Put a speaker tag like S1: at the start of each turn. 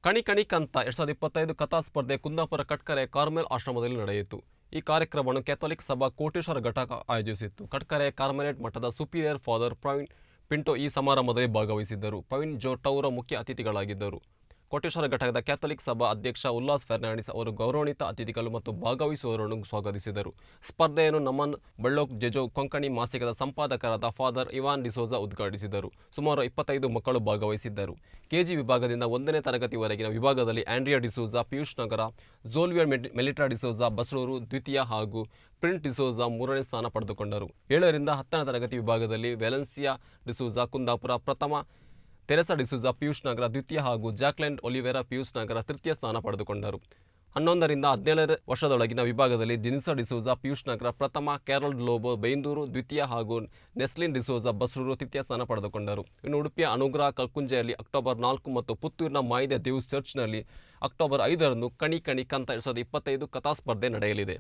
S1: ಕಣಿ ಕಣಿ ಕಂತ 2025 ಕಥಾ ಸ್ಪರ್ಧೆ ಕುಂದಾಪುರ ಕಟ್ಕರೆ ಕಾರ್ಮೆಲ್ ಆಶ್ರಮದಲ್ಲಿ ನಡೆಯಿತು. ಈ ಕಾರ್ಯಕ್ರಮವನ್ನು ಕ್ಯಾಥೋಲಿಕ್ ಸಭಾ ಕೋಟೇಶ್ವರ ಘಟಕ ಆಯೋಜಿಸಿತ್ತು. ಕಟ್ಕರೆ ಕಾರ್ಮೆಲೇಟ್ ಮಠದ ಸುಪೀರಿಯರ್ ಫಾದರ್ ಪ್ರವೀಣ್ ಪಿಂಟೋ ಈ ಸಮಾರಂಭದಲ್ಲಿ ಭಾಗವಹಿಸಿದ್ದರು. ಪ್ರವೀಣ್ ಜೋ ಟೌರ ಮುಖ್ಯ ಅತಿಥಿಗಳಾಗಿದ್ದರು. ಕೋಟೇಶ್ವರ ಘಟಕದ ಕ್ಯಾಥೋಲಿಕ್ ಸಭಾ ಅಧ್ಯಕ್ಷ ಉಲ್ಲಾಸ್ ಫೆರ್ನಾಂಡಿಸ್ ಅವರು ಗೌರವಾನ್ವಿತ ಅತಿಥಿಗಳು ಮತ್ತು ಭಾಗವಹಿಸುವವರನ್ನು ಸ್ವಾಗತಿಸಿದರು. ಸ್ಪರ್ಧೆಯನ್ನು ನಮನ್ ಬಳ್ಳೋಕ್ ಜೆಜೋ ಕೊಂಕಣಿ ಮಾಸಿಕದ ಸಂಪಾದಕರಾದ ಫಾದರ್ ಇವಾನ್ ಡಿಸೋಜಾ ಉದ್ಘಾಟಿಸಿದರು. ಸುಮಾರು 25 ಮಕ್ಕಳು ಭಾಗವಹಿಸಿದ್ದರು. ಕೆಜಿ ವಿಭಾಗದಿಂದ 1ನೇ ತರಗತಿವರೆಗಿನ ವಿಭಾಗದಲ್ಲಿ ಆಂಡ್ರಿಯಾ ಡಿಸೋಜಾ ಪಿಯೂಷ್ ನಗರ, ಝೋಲ್ವಿಯರ್ ಮೆಲಿಟಾ ಡಿಸೋಜಾ ಬಸ್ರೂರು ದ್ವಿತೀಯ ಹಾಗೂ ಪ್ರಿನ್ಸ್ ಡಿಸೋಜಾ 3ನೇ ಸ್ಥಾನ ಪಡೆದುಕೊಂಡರು. 7ರಿಂದ 10ನೇ ತರಗತಿ ವಿಭಾಗದಲ್ಲಿ ವ್ಯಾಲೆನ್ಸಿಯಾ ಡಿಸೋಜಾ ಕುಂದಾಪುರ ಪ್ರಥಮ, ತೆರೆಸಾ ಡಿಸೋಜಾ ಪಿಯೂಷ್ ನಗರ ದ್ವಿತೀಯ ಹಾಗೂ ಜಾಕ್ಲೈನ್ ಒಲಿವೆರಾ ಪಿಯೂಷ್ ನಗರ ತೃತೀಯ ಸ್ಥಾನ ಪಡೆದುಕೊಂಡರು. 11ರಿಂದ 17 ವರ್ಷದೊಳಗಿನ ವಿಭಾಗದಲ್ಲಿ ಡಿನಿಸಾ ಡಿಸೋಜಾ ಪಿಯೂಷ್ ನಗರ ಪ್ರಥಮ, ಕ್ಯಾರಲ್ ಲೋಬೋ ಬೈಂದೂರು ದ್ವಿತೀಯ ಹಾಗೂ ನೆಸ್ಲಿನ್ ಡಿಸೋಜಾ ಬಸ್ರೂರು ತೃತೀಯ ಸ್ಥಾನ ಪಡೆದುಕೊಂಡರು. ಇನ್ನು ಉಡುಪಿಯ ಅನುಗ್ರಹ ಕಲ್ಕುಂಜೆಯಲ್ಲಿ ಅಕ್ಟೋಬರ್ 4 ಮತ್ತು ಪುತ್ತೂರಿನ ಮಾಯಿದೆ ದೇವ್ಸ್ ಚರ್ಚ್ನಲ್ಲಿ ಅಕ್ಟೋಬರ್ 5ರಂದು ಕಣಿ ಕಣಿ ಕಂತ 2025 ಕಥಾ ಸ್ಪರ್ಧೆ ನಡೆಯಲಿದೆ.